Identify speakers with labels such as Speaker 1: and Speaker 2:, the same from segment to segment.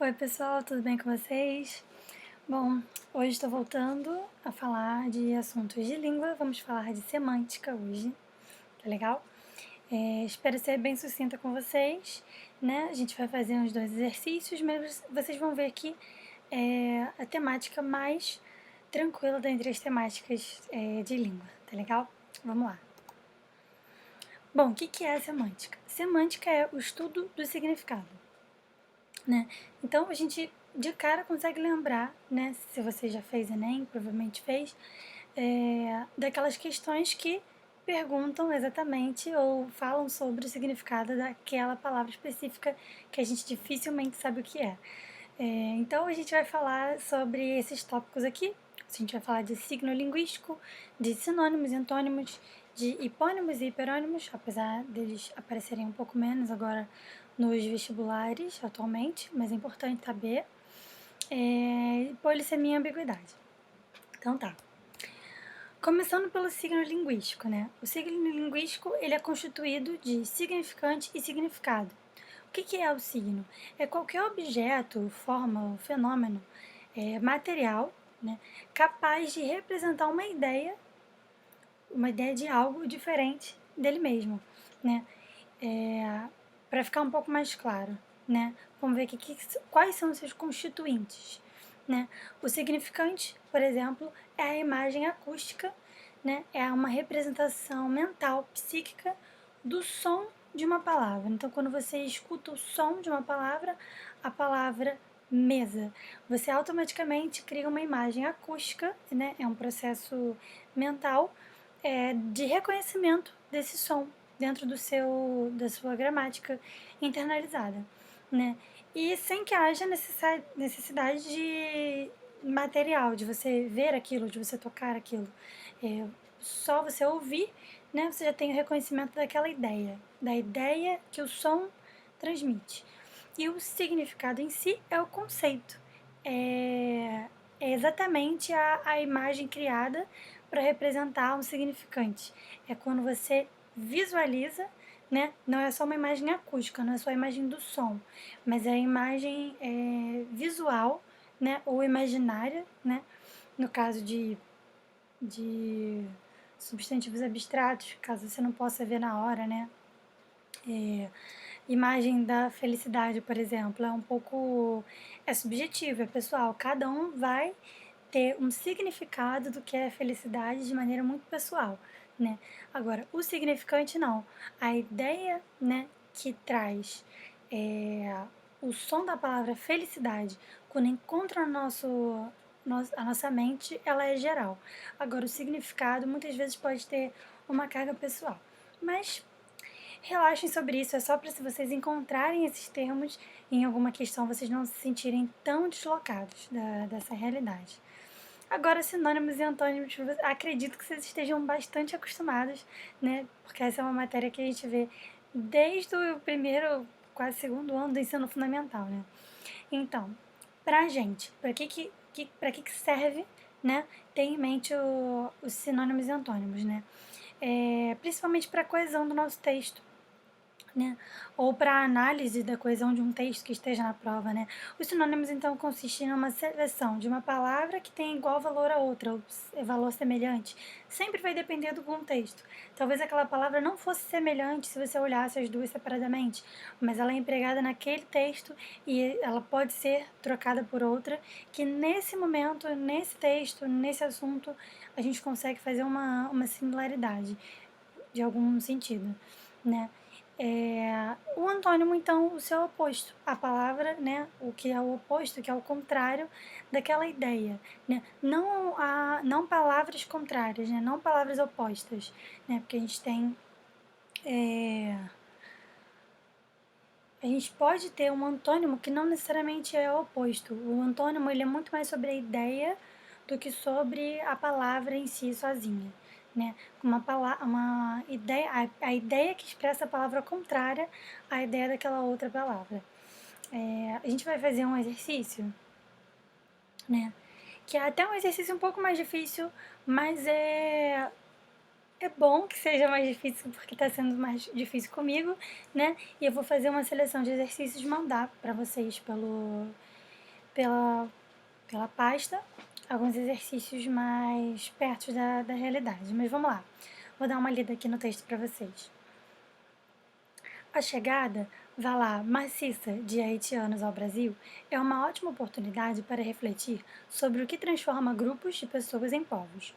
Speaker 1: Oi pessoal, tudo bem com vocês? Bom, hoje estou voltando a falar de assuntos de língua, vamos falar de semântica hoje, tá legal? Espero ser bem sucinta com vocês, né? A gente vai fazer uns 2 exercícios, mas vocês vão ver que é a temática mais tranquila dentre as temáticas de língua, tá legal? Vamos lá. Bom, o que é a semântica? Semântica é o estudo do significado, né? Então a gente de cara consegue lembrar, né? Se você já fez Enem, provavelmente fez, daquelas questões que perguntam exatamente ou falam sobre o significado daquela palavra específica que a gente dificilmente sabe o que é. Então a gente vai falar sobre esses tópicos aqui. A gente vai falar de signo linguístico, de sinônimos e antônimos, de hipônimos e hiperônimos, apesar deles aparecerem um pouco menos agora nos vestibulares atualmente, mas é importante saber. Polissemia e ambiguidade. Então tá. Começando pelo signo linguístico, né? O signo linguístico ele é constituído de significante e significado. O que é o signo? É qualquer objeto, forma ou fenômeno material, né, capaz de representar uma ideia de algo diferente dele mesmo, né? Para ficar um pouco mais claro, né? Vamos ver aqui quais são os seus constituintes, né? O significante, por exemplo, é a imagem acústica, né? É uma representação mental, psíquica do som de uma palavra. Então, quando você escuta o som de uma palavra, a palavra mesa, você automaticamente cria uma imagem acústica, né? É um processo mental de reconhecimento desse som dentro da sua gramática internalizada, né? E sem que haja necessidade de material, de você ver aquilo, de você tocar aquilo. Só você ouvir, né? Você já tem o reconhecimento daquela ideia, da ideia que o som transmite. E o significado em si é o conceito. É exatamente a imagem criada para representar um significante. É quando você visualiza, né? Não é só uma imagem acústica, não é só a imagem do som, mas é a imagem visual, né? Ou imaginária, né? No caso de substantivos abstratos, caso você não possa ver na hora, né? Imagem da felicidade, por exemplo, é subjetivo, é pessoal. Cada um vai ter um significado do que é felicidade de maneira muito pessoal, né? Agora, o significante não. A ideia, né, que traz o som da palavra felicidade, quando encontra a nossa mente, ela é geral. Agora, o significado muitas vezes pode ter uma carga pessoal. Mas relaxem sobre isso, é só para se vocês encontrarem esses termos em alguma questão, vocês não se sentirem tão deslocados dessa realidade. Agora, sinônimos e antônimos, acredito que vocês estejam bastante acostumados, né? Porque essa é uma matéria que a gente vê desde o primeiro, quase segundo ano do ensino fundamental, né? Então, pra gente, para que serve, né? Ter em mente os sinônimos e antônimos, né? Principalmente para a coesão do nosso texto, né? Ou para a análise da coesão de um texto que esteja na prova, né? Os sinônimos, então, consistem em uma seleção de uma palavra que tem igual valor a outra, ou valor semelhante. Sempre vai depender do contexto. Talvez aquela palavra não fosse semelhante se você olhasse as duas separadamente, mas ela é empregada naquele texto e ela pode ser trocada por outra, que nesse momento, nesse texto, nesse assunto, a gente consegue fazer uma similaridade de algum sentido, né? O antônimo, então, o seu oposto. A palavra, né? O que é o oposto, que é o contrário daquela ideia, né? Não palavras contrárias, né? Não palavras opostas, né? Porque a gente tem... a gente pode ter um antônimo que não necessariamente é o oposto. O antônimo, ele é muito mais sobre a ideia do que sobre a palavra em si sozinha, né? Uma ideia, a ideia que expressa a palavra contrária à ideia daquela outra palavra. A gente vai fazer um exercício, né? Que é até um exercício um pouco mais difícil, mas é bom que seja mais difícil porque está sendo mais difícil comigo, né? E eu vou fazer uma seleção de exercícios e mandar para vocês pela pasta alguns exercícios mais perto da realidade. Mas vamos lá, vou dar uma lida aqui no texto para vocês. A chegada, vá lá, maciça de haitianos ao Brasil é uma ótima oportunidade para refletir sobre o que transforma grupos de pessoas em povos.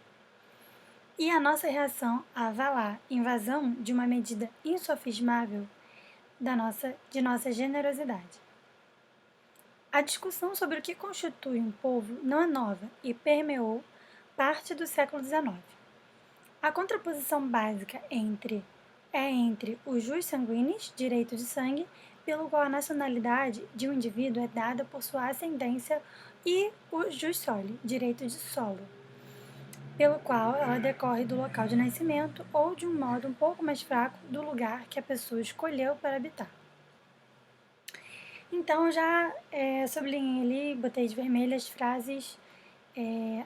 Speaker 1: E a nossa reação à, vá lá, invasão de uma medida insofismável de nossa generosidade. A discussão sobre o que constitui um povo não é nova e permeou parte do século XIX. A contraposição básica entre o jus sanguinis, direito de sangue, pelo qual a nacionalidade de um indivíduo é dada por sua ascendência, e o jus soli, direito de solo, pelo qual ela decorre do local de nascimento ou de um modo um pouco mais fraco do lugar que a pessoa escolheu para habitar. Então, já sublinhei ali, botei de vermelho as frases,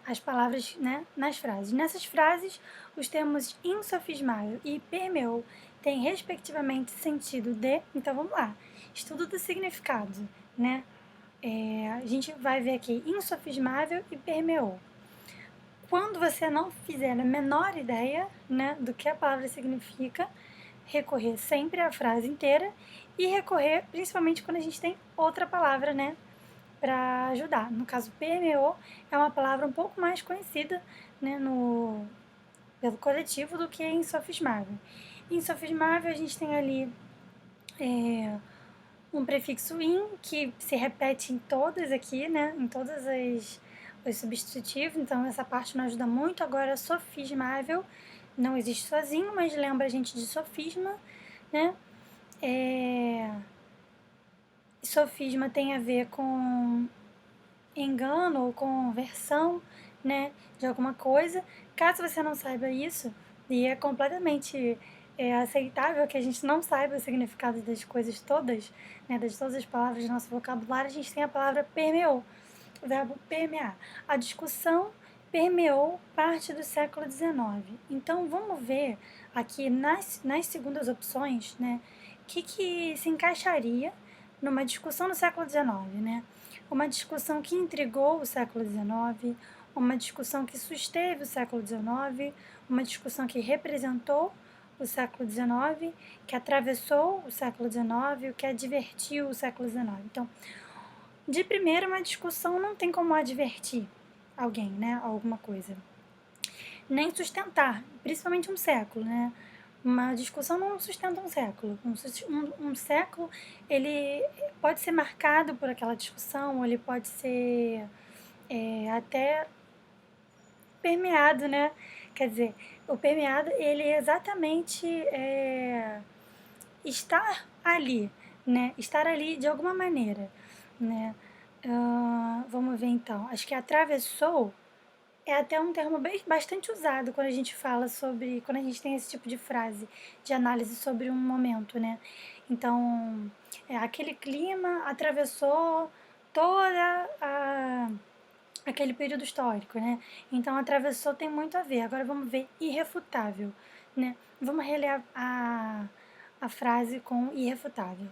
Speaker 1: as palavras, né, nas frases. Nessas frases, os termos insofismável e permeou têm, respectivamente, sentido de... Então, vamos lá. Estudo do significado, né? A gente vai ver aqui insofismável e permeou. Quando você não fizer a menor ideia, né, do que a palavra significa, recorrer sempre à frase inteira e recorrer principalmente quando a gente tem outra palavra, né, para ajudar. No caso, permeou é uma palavra um pouco mais conhecida, né, pelo coletivo do que insofismável. Insofismável a gente tem ali um prefixo in que se repete em todas aqui, né, em todas os substantivos, então essa parte não ajuda muito. Agora, sofismável não existe sozinho, mas lembra a gente de sofisma, né? Sofisma tem a ver com engano ou conversão, né, de alguma coisa. Caso você não saiba isso, e é completamente aceitável que a gente não saiba o significado das coisas todas, né, das todas as palavras do nosso vocabulário, a gente tem a palavra permeou, o verbo permear. A discussão permeou parte do século XIX. Então, vamos ver aqui nas segundas opções, né, o que se encaixaria numa discussão no século XIX, né? Uma discussão que intrigou o século XIX, uma discussão que susteve o século XIX, uma discussão que representou o século XIX, que atravessou o século XIX, o que advertiu o século XIX. Então, de primeira, uma discussão não tem como advertir alguém, né? Alguma coisa. Nem sustentar, principalmente um século, né? Uma discussão não sustenta um século. Um século, ele pode ser marcado por aquela discussão, ele pode ser até permeado, né? Quer dizer, o permeado, ele é exatamente estar ali, né? Estar ali de alguma maneira, né? Vamos ver então. Acho que atravessou é até um termo bastante usado quando a gente fala sobre, quando a gente tem esse tipo de frase de análise sobre um momento, né? Então, aquele clima atravessou toda aquele período histórico, né? Então, atravessou tem muito a ver. Agora vamos ver irrefutável, né? Vamos reler a frase com irrefutável.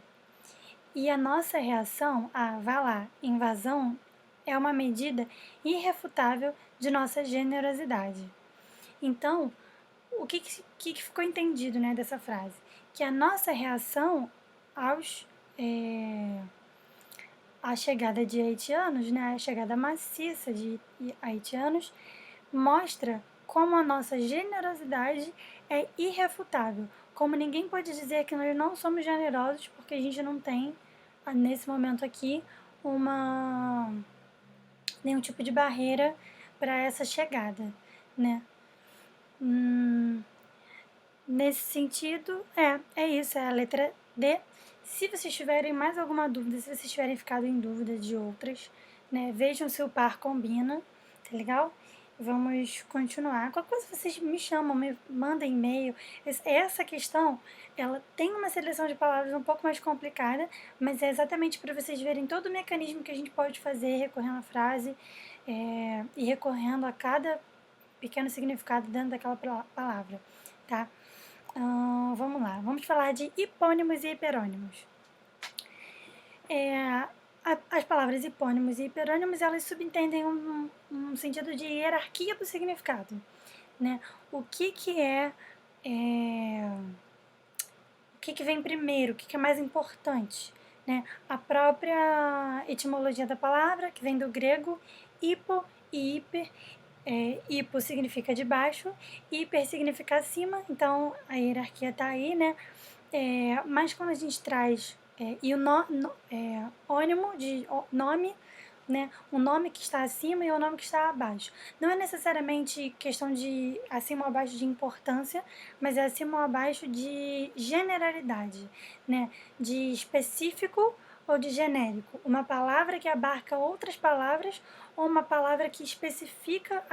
Speaker 1: E a nossa reação a, vá lá, invasão é uma medida irrefutável de nossa generosidade. Então, o que ficou entendido, né, dessa frase? Que a nossa reação à chegada de haitianos, né, a chegada maciça de haitianos, mostra como a nossa generosidade é irrefutável. Como ninguém pode dizer que nós não somos generosos porque a gente não tem, nesse momento aqui, nenhum tipo de barreira para essa chegada, né? Nesse sentido, é isso, é a letra D. Se vocês tiverem mais alguma dúvida, se vocês tiverem ficado em dúvida de outras, né, vejam se o par combina, tá legal? Vamos continuar. Qualquer coisa vocês me chamam, me mandem e-mail. Essa questão, ela tem uma seleção de palavras um pouco mais complicada, mas é exatamente para vocês verem todo o mecanismo que a gente pode fazer recorrendo à frase e recorrendo a cada pequeno significado dentro daquela palavra, tá? Vamos lá, vamos falar de hipônimos e hiperônimos. As palavras hipônimos e hiperônimos, elas subentendem um sentido de hierarquia do significado, né? O que que o que que vem primeiro, o que que é mais importante, né? A própria etimologia da palavra, que vem do grego hipo e hiper. Hipo significa de baixo, hiper significa acima, então a hierarquia tá aí, né? Mas quando a gente traz e o ônimo de nome, né? O nome que está acima e o nome que está abaixo. Não é necessariamente questão de acima ou abaixo de importância, mas é acima ou abaixo de generalidade, né? De específico ou de genérico. Uma palavra que abarca outras palavras ou uma palavra que especifica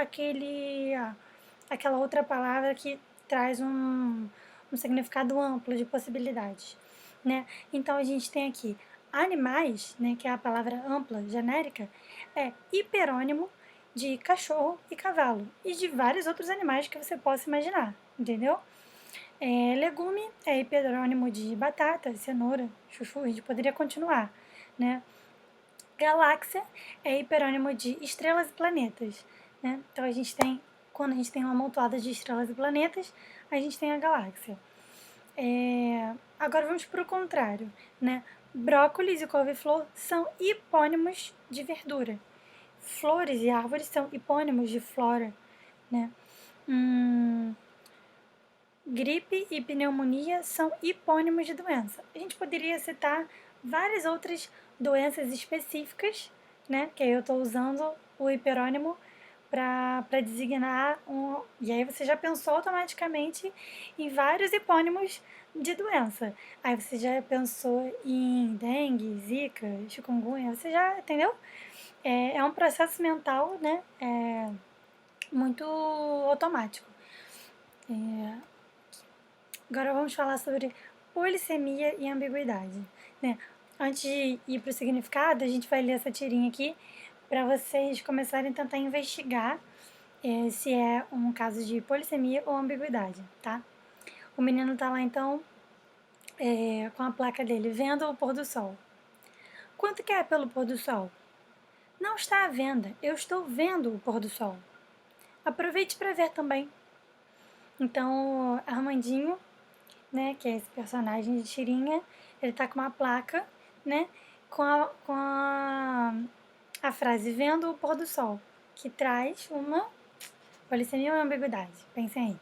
Speaker 1: aquela outra palavra que traz um significado amplo de possibilidades, né? Então a gente tem aqui animais, né, que é a palavra ampla, genérica, é hiperônimo de cachorro e cavalo e de vários outros animais que você possa imaginar, entendeu? Legume é hiperônimo de batata, cenoura, chuchu, a gente poderia continuar, né? Galáxia é hiperônimo de estrelas e planetas, né? Então quando a gente tem uma amontoada de estrelas e planetas, a gente tem a galáxia. Agora vamos para o contrário, né? Brócolis e couve-flor são hipônimos de verdura. Flores e árvores são hipônimos de flora, né? Gripe e pneumonia são hipônimos de doença. A gente poderia citar várias outras doenças específicas, né? Que aí eu estou usando o hiperônimo para designar um. E aí você já pensou automaticamente em vários hipônimos de doença. Aí você já pensou em dengue, zika, chikungunya, você já entendeu? É um processo mental, né? Muito automático. Agora vamos falar sobre polissemia e ambiguidade, né? Antes de ir para o significado, a gente vai ler essa tirinha aqui para vocês começarem a tentar investigar se é um caso de polissemia ou ambiguidade, tá? O menino tá lá então com a placa dele, vendo o pôr do sol. Quanto que é pelo pôr do sol? Não está à venda, eu estou vendo o pôr do sol. Aproveite para ver também. Então, Armandinho, né, que é esse personagem de tirinha, ele tá com uma placa, né, com a frase vendo o pôr do sol, que traz uma polissemia ou ambiguidade. Pensem aí.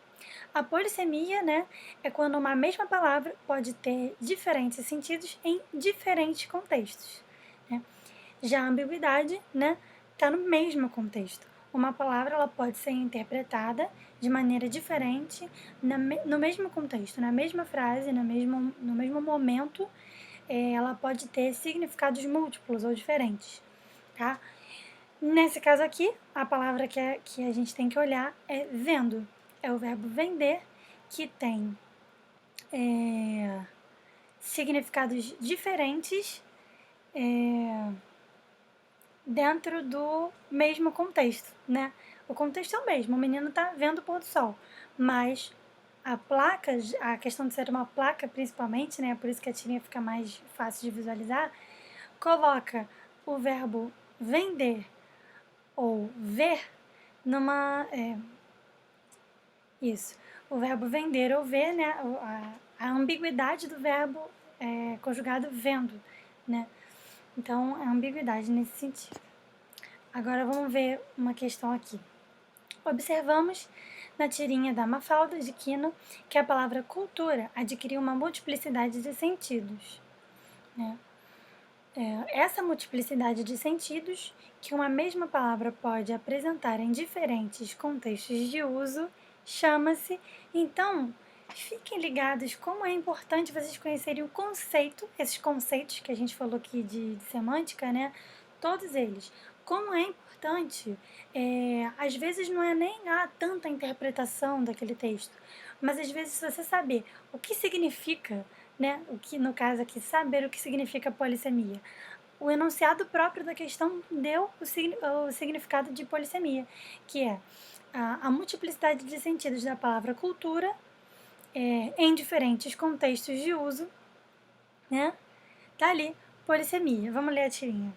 Speaker 1: A polissemia, né, é quando uma mesma palavra pode ter diferentes sentidos em diferentes contextos, né? Já a ambiguidade, né, está no mesmo contexto. Uma palavra ela pode ser interpretada de maneira diferente no mesmo contexto, na mesma frase, no mesmo momento, ela pode ter significados múltiplos ou diferentes, tá? Nesse caso aqui, a palavra que a gente tem que olhar é vendo. É o verbo vender, que tem significados diferentes dentro do mesmo contexto, né? O contexto é o mesmo, o menino tá vendo o pôr do sol, mas a placa, a questão de ser uma placa principalmente, né? Por isso que a tirinha fica mais fácil de visualizar, coloca o verbo vender ou ver numa. Isso. O verbo vender ou ver, né? A ambiguidade do verbo conjugado vendo, né? Então, é ambiguidade nesse sentido. Agora vamos ver uma questão aqui. Observamos na tirinha da Mafalda de Quino que a palavra cultura adquiriu uma multiplicidade de sentidos, né? Essa multiplicidade de sentidos que uma mesma palavra pode apresentar em diferentes contextos de uso chama-se. Então, fiquem ligados como é importante vocês conhecerem o conceito, esses conceitos que a gente falou aqui de semântica, né? Todos eles. Como é importante, às vezes não é nem tanta interpretação daquele texto, mas às vezes se você saber o que significa, né? O que, no caso aqui, saber o que significa polissemia. O enunciado próprio da questão deu o significado de polissemia, que é a multiplicidade de sentidos da palavra cultura em diferentes contextos de uso, né? Tá ali, polissemia. Vamos ler a tirinha.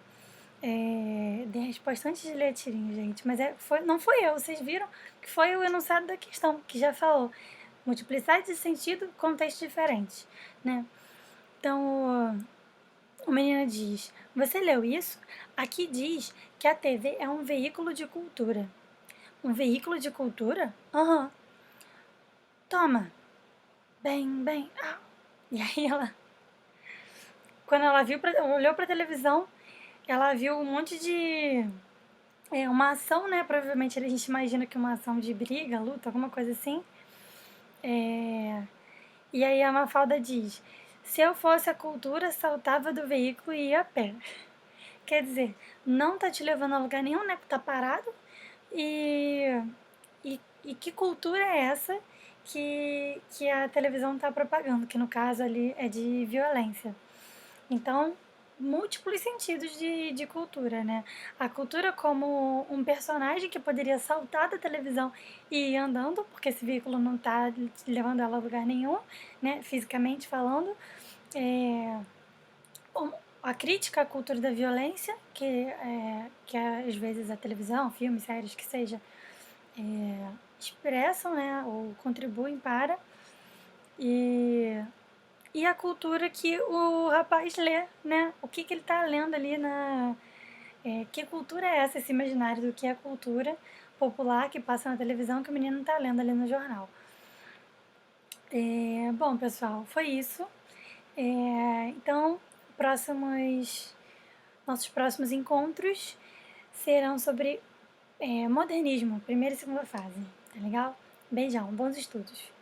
Speaker 1: Dei resposta antes de ler a tirinha, gente, mas não foi eu, vocês viram que foi o enunciado da questão, que já falou. Multiplicidade de sentido, contexto diferente, né? Então, o menino diz: Você leu isso? Aqui diz que a TV é um veículo de cultura. Um veículo de cultura? Aham. Toma. Bem, bem. Ah. E aí quando ela olhou pra televisão, ela viu um monte de. Uma ação, né? Provavelmente a gente imagina que uma ação de briga, luta, alguma coisa assim. E aí a Mafalda diz: Se eu fosse a cultura, saltava do veículo e ia a pé. Quer dizer, não tá te levando a lugar nenhum, né? Tá parado. E, e que cultura é essa que a televisão tá propagando? Que no caso ali é de violência. Então, múltiplos sentidos de cultura, né? A cultura como um personagem que poderia saltar da televisão e ir andando, porque esse veículo não tá levando ela a lugar nenhum, né? Fisicamente falando. É, a crítica à cultura da violência, que às vezes a televisão, filmes, séries, que seja, expressam, né? Ou contribuem para. E a cultura que o rapaz lê, né? O que ele tá lendo ali que cultura é essa, esse imaginário do que é cultura popular que passa na televisão que o menino tá lendo ali no jornal. Bom, pessoal, foi isso. Então, nossos próximos encontros serão sobre modernismo, primeira e segunda fase, tá legal? Beijão, bons estudos!